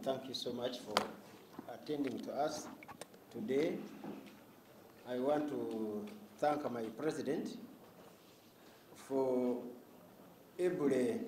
Thank you so much for attending to us today. I want to thank my president for ably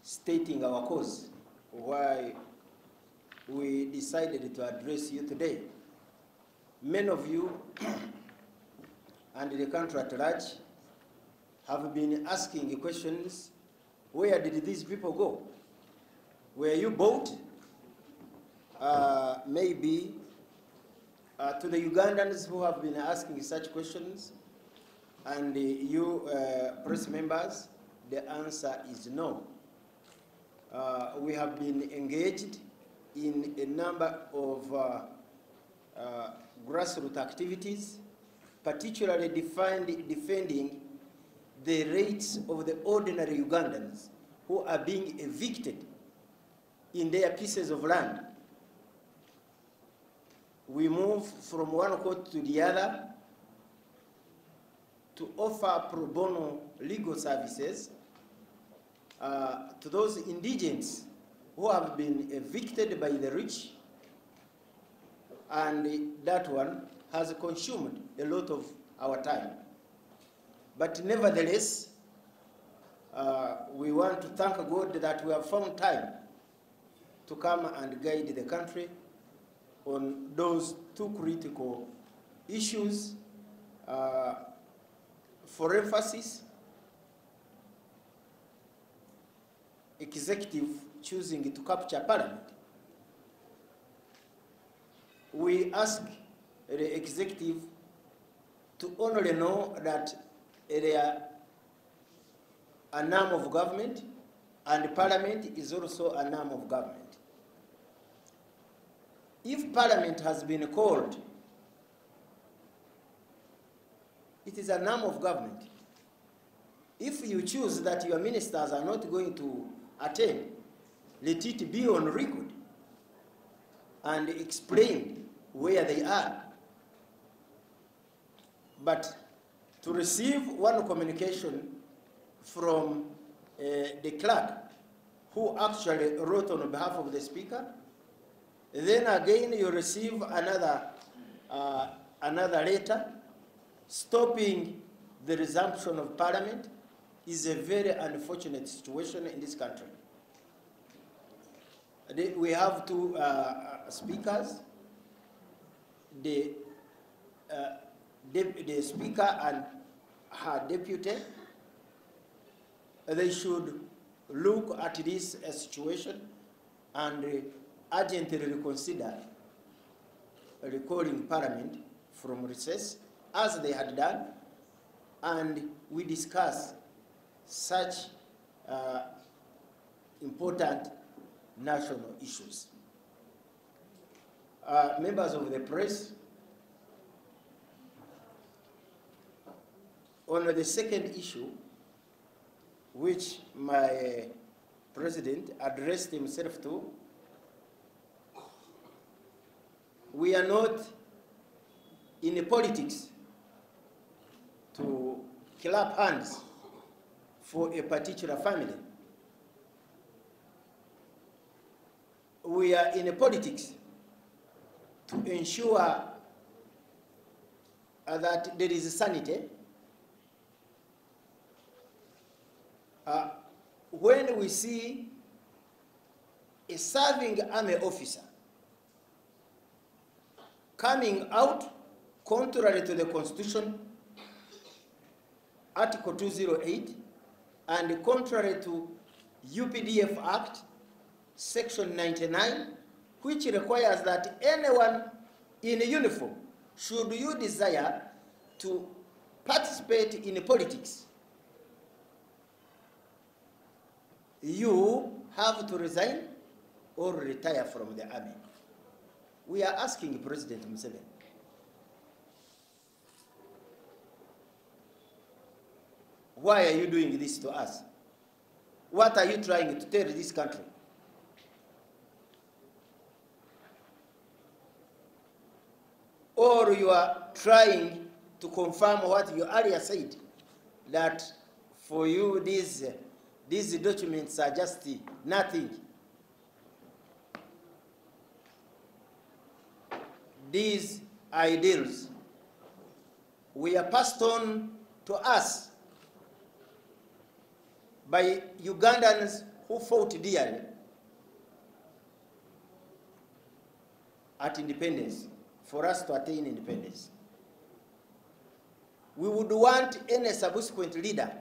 stating our cause, why we decided to address you today. Many of you and the country at large have been asking questions. Where did these people go? Were you bought? Maybe to the Ugandans who have been asking such questions, and you press members, the answer is no. We have been engaged in a number of grassroots activities, particularly defending the rights of the ordinary Ugandans who are being evicted in their pieces of land. We move from one court to the other to offer pro bono legal services to those indigents who have been evicted by the rich, and that one has consumed a lot of our time. But nevertheless, we want to thank God that we have found time to come and guide the country on those two critical issues. For emphasis, executive choosing to capture parliament. We ask the executive to only know that they are an arm of government, and parliament is also an arm of government. If parliament has been called, it is an arm of government. If you choose that your ministers are not going to attend, let it be on record and explain where they are. But to receive one communication from the clerk who actually wrote on behalf of the speaker, then again you receive another letter stopping the resumption of parliament, is a very unfortunate situation in this country. We have two speakers, the speaker and her deputy. They should look at this situation and urgently reconsider recalling parliament from recess, as they had done, and we discuss such important national issues. Members of the press, on the second issue, which my president addressed himself to, we are not in politics to clap hands for a particular family. We are in politics to ensure that there is sanity. When we see a serving army officer coming out contrary to the Constitution, Article 208, and contrary to UPDF Act, Section 99, which requires that anyone in uniform, should you desire to participate in politics, you have to resign or retire from the army. We are asking President Museveni, why are you doing this to us? What are you trying to tell this country? Or you are trying to confirm what you earlier said, that for you these documents are just nothing. these ideals were passed on to us by Ugandans who fought dearly at independence, for us to attain independence. We would want any subsequent leader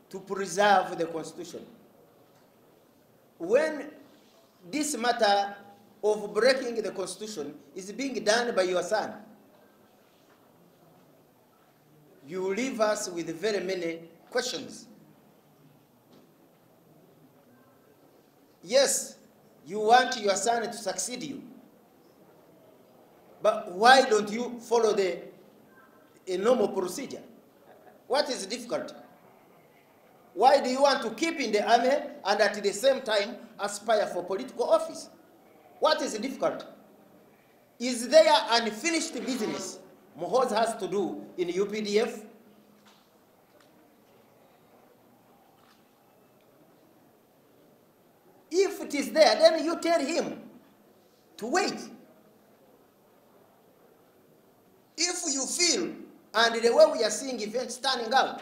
to preserve the Constitution. When this matter of breaking the Constitution is being done by your son, you leave us with very many questions. Yes, you want your son to succeed you, but why don't you follow a normal procedure? What is difficult? Why do you want to keep in the army and at the same time aspire for political office? What is difficult? Is there unfinished business Muhoozi has to do in UPDF? If it is there, then you tell him to wait. If you feel, and the way we are seeing events turning out,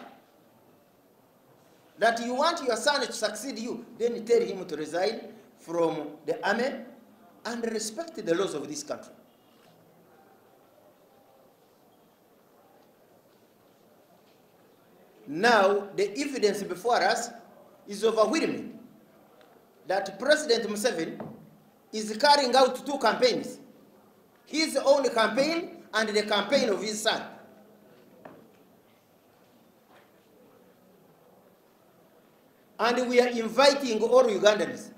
that you want your son to succeed you, then tell him to resign from the army and respect the laws of this country. Now, the evidence before us is overwhelming that President Museveni is carrying out two campaigns, his own campaign and the campaign of his son. And we are inviting all Ugandans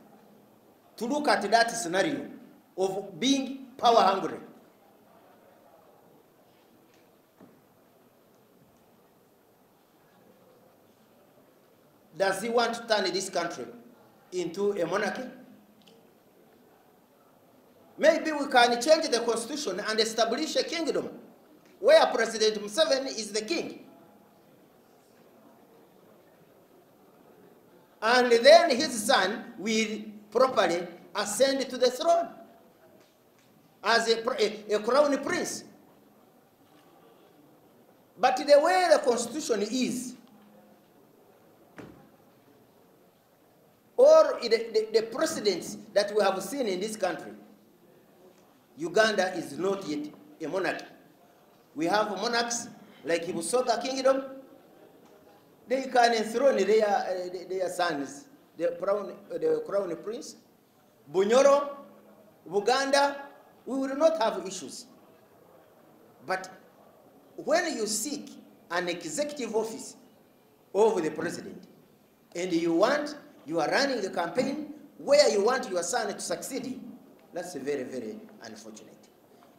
to look at that scenario of being power hungry. Does he want to turn this country into a monarchy? Maybe we can change the constitution and establish a kingdom where President Museveni is the king. And then his son will properly ascend to the throne as a crown prince. But the way the constitution is, or the precedents that we have seen in this country, Uganda is not yet a monarchy. We have monarchs like Muhoozi Kingdom. They can enthrone their sons, the crown prince. Bunyoro, Uganda, we will not have issues. But when you seek an executive office over the president, and you are running a campaign where you want your son to succeed you, that's very, very unfortunate.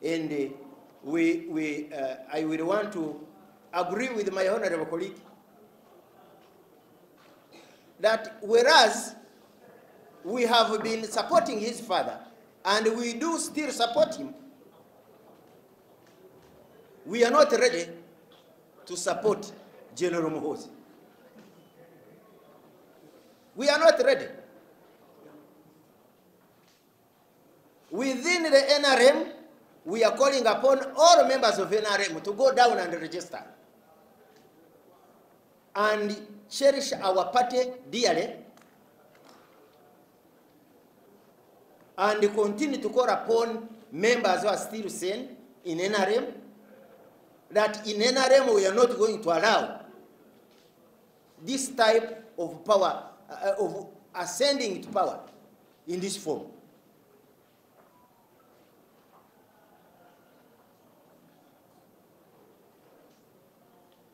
And I will want to agree with my honorable colleague that whereas we have been supporting his father, and we do still support him, we are not ready to support General Muhoozi. We are not ready. Within the NRM, we are calling upon all members of NRM to go down and register and cherish our party dearly, and continue to call upon members who are still sane in NRM that in NRM we are not going to allow this type of power, of ascending to power in this form.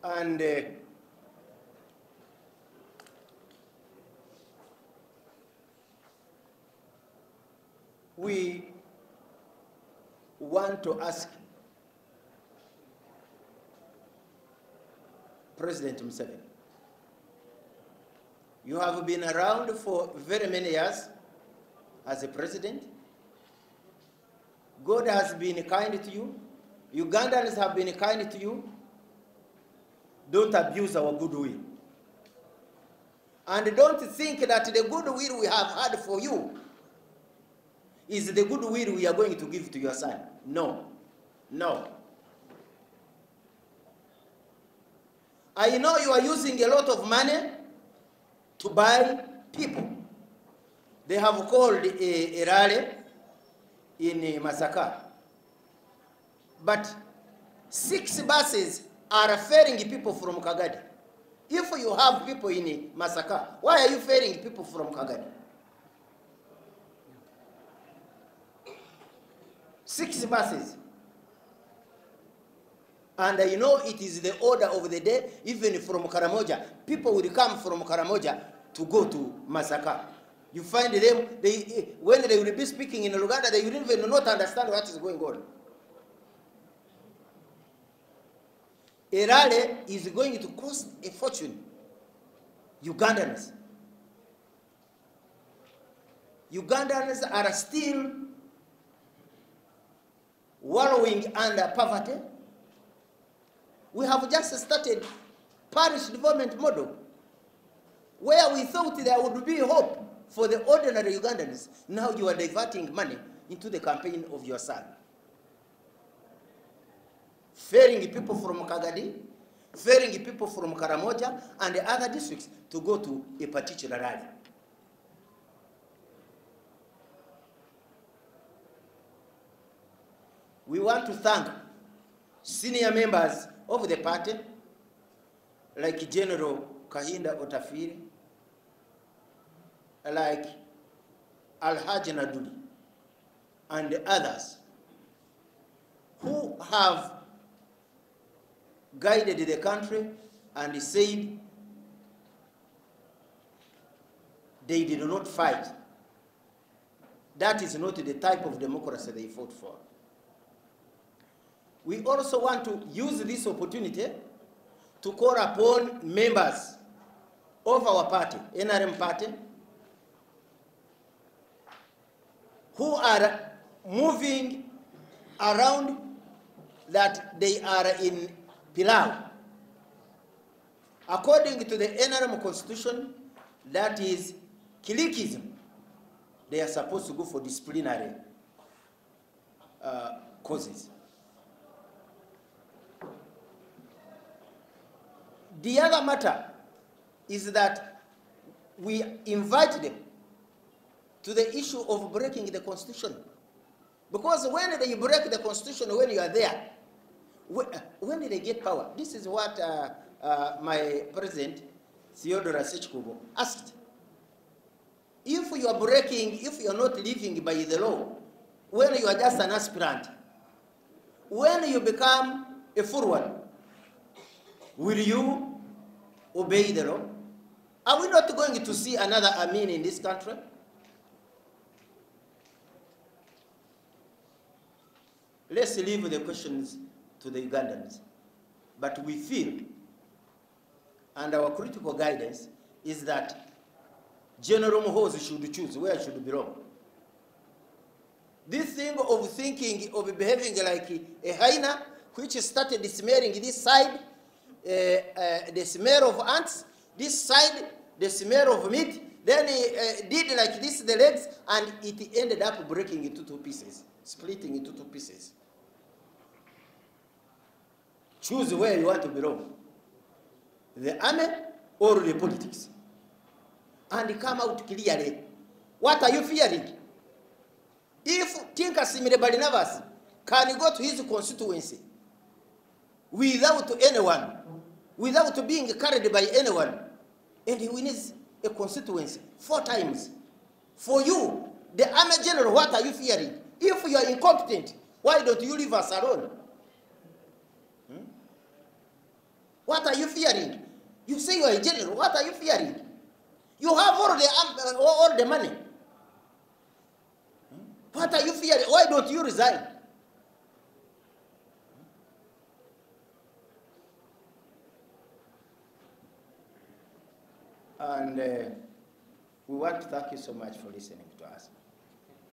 And we want to ask President Museveni, you have been around for very many years as a president. God has been kind to you. Ugandans have been kind to you. Don't abuse our goodwill. And don't think that the goodwill we have had for you is the goodwill we are going to give to your son. No. No. I know you are using a lot of money to buy people. They have called a rally in Masaka. But 6 buses are ferrying people from Kagadi. If you have people in Masaka, why are you ferrying people from Kagadi? 6 buses. And I know it is the order of the day, even from Karamoja. People will come from Karamoja to go to Masaka. You find them, when they will be speaking in Uganda, they will even not understand what is going on. A rally is going to cost a fortune. Ugandans are still wallowing under poverty. We have just started parish development model where we thought there would be hope for the ordinary Ugandans. Now you are diverting money into the campaign of your son. Ferrying people from Kagadi, ferrying people from Karamoja and the other districts to go to a particular rally. We want to thank senior members of the party, like General Kahinda Otafiri, like Alhaji Naduli, and the others who have guided the country and said they did not fight. That is not the type of democracy they fought for. We also want to use this opportunity to call upon members of our party, NRM party, who are moving around that they are in Pilau. According to the NRM constitution, that is Kilikism. They are supposed to go for disciplinary causes. The other matter is that we invite them to the issue of breaking the constitution. Because when they break the constitution, when you are there, when did they get power? This is what my president, Theodore Sechkubo, asked. If you are breaking, if you are not living by the law, when you are just an aspirant, when you become a full one, will you obey the law? Are we not going to see another Amin in this country? Let's leave the questions to the Ugandans. But we feel, and our critical guidance is that General Muhoozi should choose where should belong. This thing of thinking, of behaving like a hyena, which started smelling this side, the smell of ants, this side, the smell of meat, then he did like this, the legs, and it ended up breaking into 2 pieces, splitting into 2 pieces. Choose where you want to belong, the army or the politics, and come out clearly. What are you fearing? If Tinkasimire Barnabas can go to his constituency without anyone, without being carried by anyone, and he wins a constituency 4 times, for you, the army general, what are you fearing? If you are incompetent, why don't you leave us alone? What are you fearing? You say you are a general. What are you fearing? You have all the money. What are you fearing? Why don't you resign? And we want to thank you so much for listening to us.